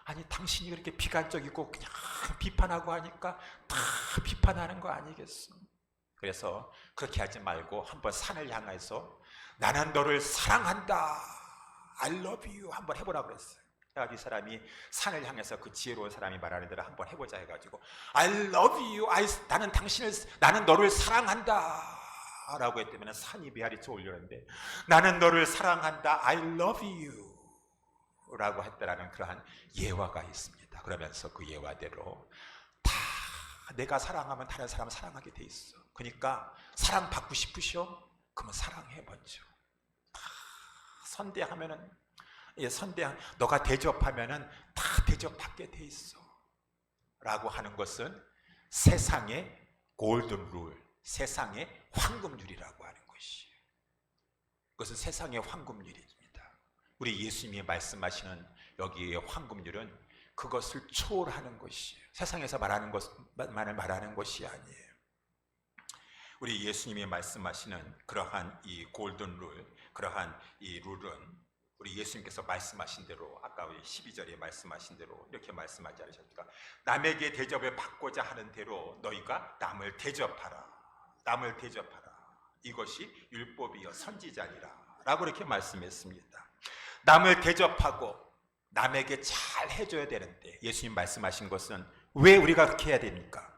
아니, 당신이 그렇게 비관적이고 그냥 비판하고 하니까 다 비판하는 거 아니겠어? 그래서 그렇게 하지 말고 한번 산을 향해서 나는 너를 사랑한다, I love you 한번 해보라고 그랬어요. 해가지고 이 사람이 산을 향해서 그 지혜로운 사람이 말하는 대로 한번 해보자 해가지고 I love you, 나는 너를 사랑한다 라고 했다면 산이 메아리쳐 올렸는데 나는 너를 사랑한다, I love you 라고 했다라는 그러한 예화가 있습니다. 그러면서 그 예화대로 다 내가 사랑하면 다른 사람을 사랑하게 돼 있어. 그러니까 사랑받고 싶으셔? 그러면 사랑해 먼저. 선대하면은 너가 대접하면은 다 대접받게 돼 있어 라고 하는 것은 세상의 골든 룰, 세상의 황금률이라고 하는 것이에요. 그것은 세상의 황금률입니다. 우리 예수님이 말씀하시는 여기의 황금률은 그것을 초월하는 것이에요. 세상에서 말하는 것만을 말하는 것이 아니에요. 우리 예수님이 말씀하시는 그러한 이 골든 룰, 그러한 이 룰은 우리 예수님께서 말씀하신 대로 아까 우리 12절에 말씀하신 대로 이렇게 말씀하지 않으셨습니까? 남에게 대접을 받고자 하는 대로 너희가 남을 대접하라. 남을 대접하라. 이것이 율법이여 선지자니라 라고 이렇게 말씀했습니다. 남을 대접하고 남에게 잘 해줘야 되는데 예수님 말씀하신 것은 왜 우리가 그렇게 해야 됩니까?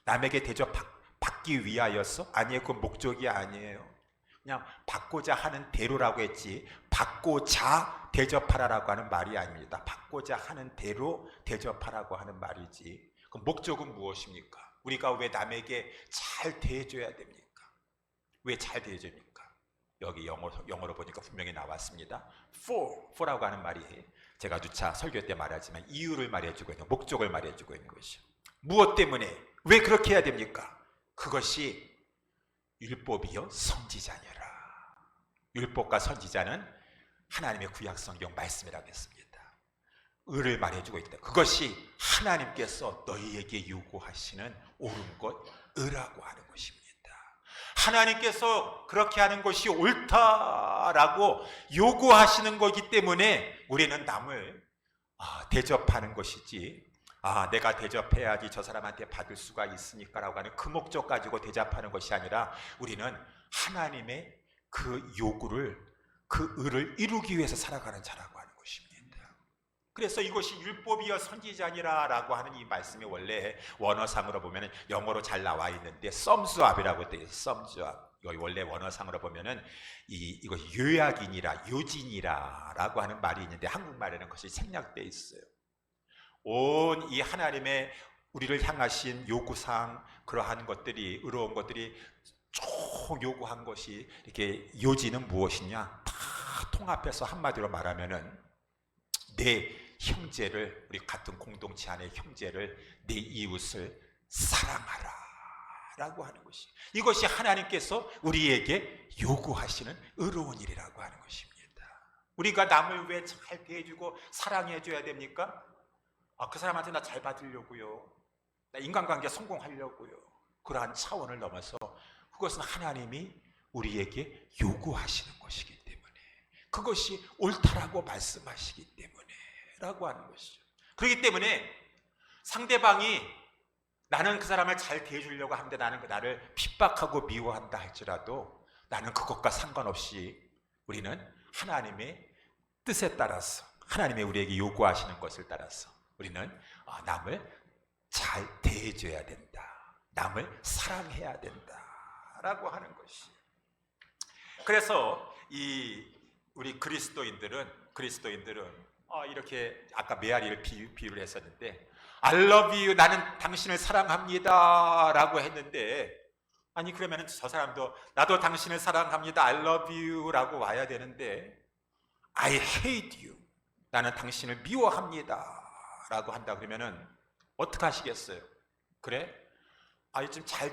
남에게 대접받기 위하여서? 아니에요. 그 목적이 아니에요. 그냥 받고자 하는 대로라고 했지 받고자 대접하라라고 하는 말이 아닙니다. 받고자 하는 대로 대접하라고 하는 말이지 그 목적은 무엇입니까? 우리가 왜 남에게 잘 대해줘야 됩니까? 왜 잘 대해줍니까? 여기 영어로 보니까 분명히 나왔습니다. for라고 하는 말이 제가 누차 설교 때 말하지만 이유를 말해주고 있는, 목적을 말해주고 있는 것이죠. 무엇 때문에 왜 그렇게 해야 됩니까? 그것이 율법이요 선지자니라. 율법과 선지자는 하나님의 구약 성경 말씀이라고 했습니다. 의를 말해주고 있다. 그것이 하나님께서 너희에게 요구하시는 옳은 것, 의라고 하는 것입니다. 하나님께서 그렇게 하는 것이 옳다라고 요구하시는 거기 때문에 우리는 남을 대접하는 것이지 내가 대접해야지 저 사람한테 받을 수가 있으니까 라고 하는 그 목적 가지고 대접하는 것이 아니라 우리는 하나님의 그 요구를, 그 의를 이루기 위해서 살아가는 자라고 하는 것입니다. 그래서 이것이 율법이여 선지자니라 라고 하는 이 말씀이 원래 원어상으로 보면 영어로 잘 나와 있는데 썸즈압이라고 되어 있어요. 썸즈압. 여기 원래 원어상으로 보면은 이것이 요약이니라, 요진이라 라고 하는 말이 있는데 한국말에는 그것이 생략되어 있어요. 온 이 하나님의 우리를 향하신 요구사항, 그러한 것들이, 의로운 것들이 쭉 요구한 것이 이렇게 요지는 무엇이냐? 다 통합해서 한마디로 말하면은 내 형제를, 우리 같은 공동체 안의 형제를, 내 이웃을 사랑하라 라고 하는 것이, 이것이 하나님께서 우리에게 요구하시는 의로운 일이라고 하는 것입니다. 우리가 남을 왜 잘 대해주고 사랑해 줘야 됩니까? 그 사람한테 나 잘 받으려고요, 나 인간관계 성공하려고요, 그러한 차원을 넘어서 그것은 하나님이 우리에게 요구하시는 것이기 때문에, 그것이 옳다라고 말씀하시기 때문에 라고 하는 것이죠. 그렇기 때문에 상대방이 나는 그 사람을 잘 대해주려고 하는데 나는 나를 핍박하고 미워한다 할지라도 나는 그것과 상관없이 우리는 하나님의 뜻에 따라서, 하나님의 우리에게 요구하시는 것을 따라서 우리는 남을 잘 대해줘야 된다, 남을 사랑해야 된다 라고 하는 것이. 그래서 우리 그리스도인들은 이렇게 아까 메아리를 비유를 했었는데 I love you, 나는 당신을 사랑합니다 라고 했는데, 아니 그러면 저 사람도 나도 당신을 사랑합니다, I love you 라고 와야 되는데 I hate you, 나는 당신을 미워합니다 라고 한다 그러면은 어떻게 하시겠어요? 그래?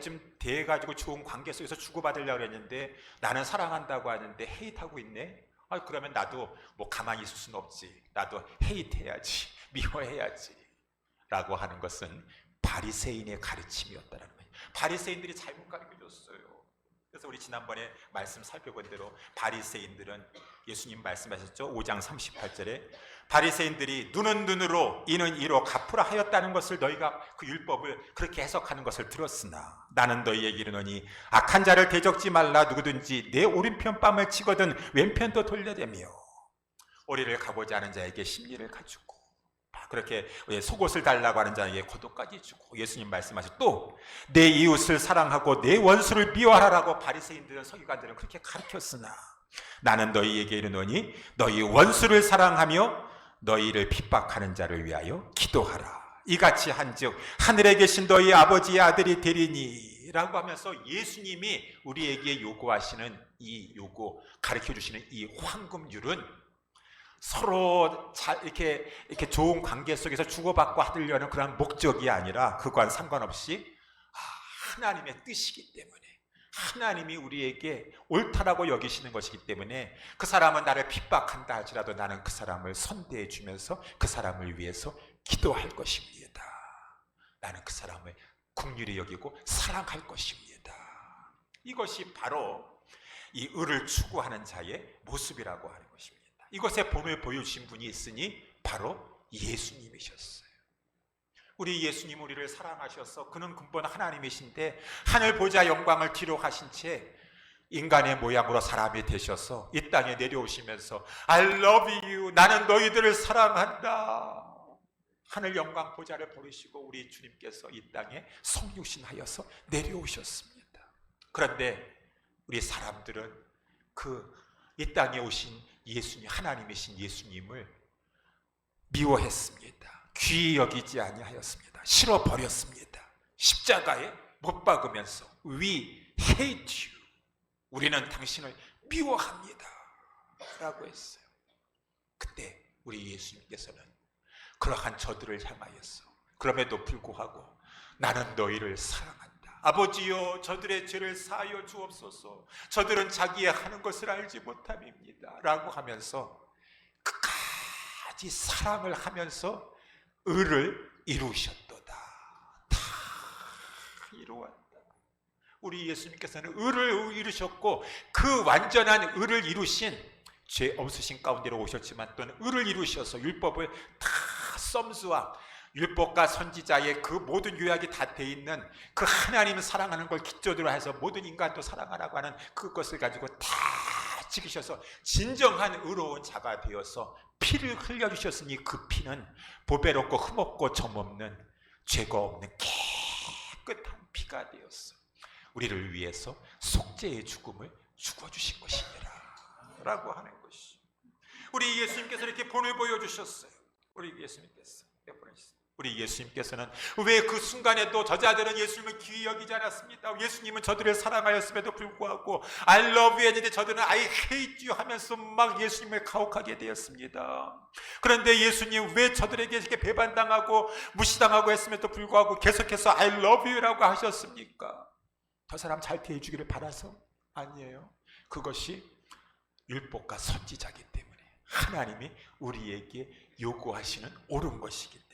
좀 대해가지고 좋은 관계 속에서 주고받으려고 했는데 나는 사랑한다고 하는데 헤이트하고 있네? 그러면 나도 뭐 가만히 있을 수는 없지, 나도 헤이트해야지, 미워해야지 라고 하는 것은 바리새인의 가르침이었다는 거예요. 바리새인들이 잘못 가르쳐줬어요. 그래서 우리 지난번에 말씀 살펴본 대로 바리새인들은 예수님 말씀하셨죠. 5장 38절에 바리새인들이 눈은 눈으로 이는 이로 갚으라 하였다는 것을 너희가 그 율법을 그렇게 해석하는 것을 들었으나 나는 너희에게 이르노니 악한 자를 대적지 말라. 누구든지 내 오른편 뺨을 치거든 왼편도 돌려대며. 오리를 가고자 하는 자에게 심리를 가지고, 그렇게 속옷을 달라고 하는 자에게 겉옷까지 주고, 예수님 말씀하시고, 또 내 이웃을 사랑하고 내 원수를 미워하라고 바리새인들은 서기관들은 그렇게 가르쳤으나 나는 너희에게 이르노니 너희 원수를 사랑하며 너희를 핍박하는 자를 위하여 기도하라. 이같이 한즉 하늘에 계신 너희 아버지의 아들이 되리니 라고 하면서 예수님이 우리에게 요구하시는 이 요구, 가르쳐주시는 이 황금률은 서로 잘 이렇게 좋은 관계 속에서 주고받고 하려는 그런 목적이 아니라 그거와는 상관없이 하나님의 뜻이기 때문에, 하나님이 우리에게 옳다라고 여기시는 것이기 때문에, 그 사람은 나를 핍박한다 할지라도 나는 그 사람을 선대해 주면서 그 사람을 위해서 기도할 것입니다. 나는 그 사람을 긍휼히 여기고 사랑할 것입니다. 이것이 바로 이 의를 추구하는 자의 모습이라고 하는 것입니다. 이것에 본을 보여주신 분이 있으니 바로 예수님이셨어요. 우리 예수님 우리를 사랑하셔서 그는 근본 하나님이신데 하늘 보좌 영광을 뒤로 하신 채 인간의 모양으로 사람이 되셔서 이 땅에 내려오시면서 I love you, 나는 너희들을 사랑한다, 하늘 영광 보좌를 버리시고 우리 주님께서 이 땅에 성육신하여서 내려오셨습니다. 그런데 우리 사람들은 이 땅에 오신 예수님, 하나님이신 예수님을 미워했습니다. 귀히 여기지 아니하였습니다. 싫어버렸습니다. 십자가에 못 박으면서 We hate you, 우리는 당신을 미워합니다 라고 했어요. 그때 우리 예수님께서는 그러한 저들을 향하여서 그럼에도 불구하고 나는 너희를 사랑한다, 아버지여 저들의 죄를 사하여 주옵소서, 저들은 자기의 하는 것을 알지 못함입니다 라고 하면서 끝까지 사랑을 하면서 의를 이루셨도다. 다 이루었다. 우리 예수님께서는 의를 이루셨고 그 완전한 의를 이루신, 죄 없으신 가운데로 오셨지만 또는 의를 이루셔서 율법을 다 썸수와 율법과 선지자의 그 모든 요약이 다 돼 있는 그 하나님을 사랑하는 걸 기초로 해서 모든 인간도 사랑하라고 하는 그것을 가지고 다 지키셔서 진정한 의로운 자가 되어서 피를 흘려주셨으니 그 피는 보배롭고 흠없고 점없는 죄가 없는 깨끗한 피가 되었어 우리를 위해서 속죄의 죽음을 죽어주신 것이니라 라고 하는 것이, 우리 예수님께서 이렇게 본을 보여주셨어요. 우리 예수님께서는 왜 그 순간에도 저자들은 예수님을 귀히 여기지 않았습니다. 예수님은 저들을 사랑하였음에도 불구하고 I love you 했는데 저들은 I hate you 하면서 막 예수님을 가혹하게 되었습니다. 그런데 예수님 왜 저들에게 이렇게 배반당하고 무시당하고 했음에도 불구하고 계속해서 I love you라고 하셨습니까? 저 사람 잘 대해주기를 바라서? 아니에요. 그것이 율법과 선지자이기 때문에, 하나님이 우리에게 요구하시는 옳은 것이기 때문에.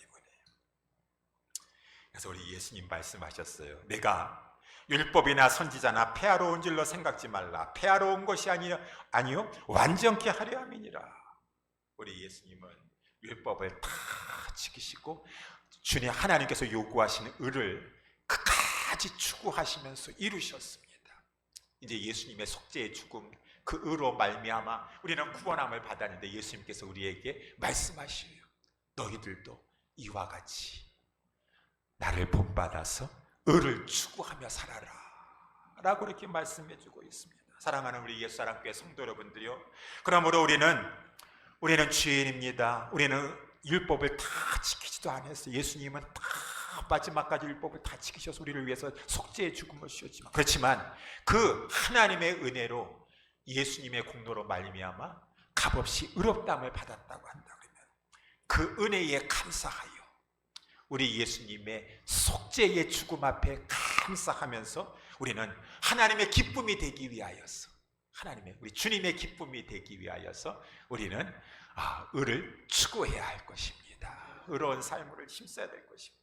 그래서 우리 예수님 말씀하셨어요. 내가 율법이나 선지자나 폐하러 온 줄로 생각지 말라. 폐하러 온 것이 아니요 완전케 하려 함이니라. 우리 예수님은 율법을 다 지키시고 주님 하나님께서 요구하시는 의를 끝까지 추구하시면서 이루셨습니다. 이제 예수님의 속죄의 죽음, 그 의로 말미암아 우리는 구원함을 받았는데 예수님께서 우리에게 말씀하시요, 너희들도 이와 같이 나를 본받아서 의를 추구하며 살아라 라고 이렇게 말씀해주고 있습니다. 사랑하는 우리 예수사랑교회 성도 여러분들이요, 그러므로 우리는 죄인입니다. 우리는 율법을 다 지키지도 않았어요. 예수님은 다 마지막까지 율법을 다 지키셔서 우리를 위해서 속죄의 죽음을 주셨지만, 그렇지만 그 하나님의 은혜로 예수님의 공로로 말미암아 값없이 의롭다함을 받았다고 한다 그러면 그 은혜에 감사하여 우리 예수님의 속죄의 죽음 앞에 감사하면서 우리는 하나님의 기쁨이 되기 위하여서, 우리 주님의 기쁨이 되기 위하여서 우리는 의를 추구해야 할 것입니다. 의로운 삶을 힘써야 될 것입니다.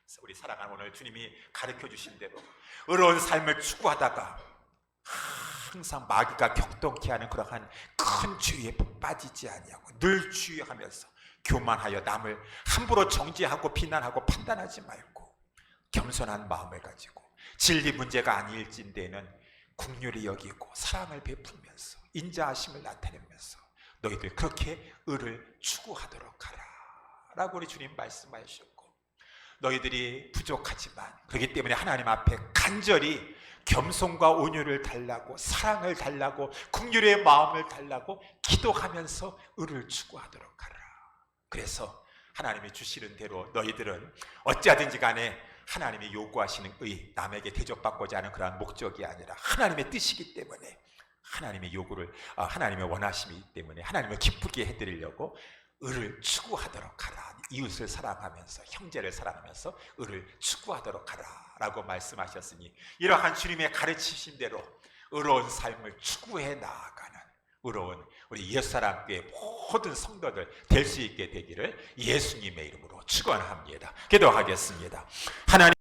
그래서 우리 사랑하는 오늘 주님이 가르쳐 주신 대로 의로운 삶을 추구하다가 항상 마귀가 격동케 하는 그러한 큰 죄에 빠지지 아니하고 늘 주의하면서 교만하여 남을 함부로 정죄하고 비난하고 판단하지 말고 겸손한 마음을 가지고 진리 문제가 아닐진대는 긍휼히 여기고 사랑을 베풀면서 인자하심을 나타내면서 너희들 그렇게 의를 추구하도록 하라 라고 우리 주님 말씀하셨고, 너희들이 부족하지만 그렇기 때문에 하나님 앞에 간절히 겸손과 온유를 달라고, 사랑을 달라고, 긍휼의 마음을 달라고 기도하면서 의를 추구하도록 하라. 그래서 하나님이 주시는 대로 너희들은 어찌하든지 간에 하나님이 요구하시는 의, 남에게 대접받고자 하는 그러한 목적이 아니라 하나님의 뜻이기 때문에, 하나님의 요구를, 하나님의 원하심이기 때문에 하나님을 기쁘게 해드리려고 의를 추구하도록 하라. 이웃을 사랑하면서, 형제를 사랑하면서 의를 추구하도록 하라 라고 말씀하셨으니, 이러한 주님의 가르치심대로 의로운 삶을 추구해 나아가는 의로운 우리 옛사랑교회 모든 성도들 될 수 있게 되기를 예수님의 이름으로 축원합니다. 기도하겠습니다. 하나님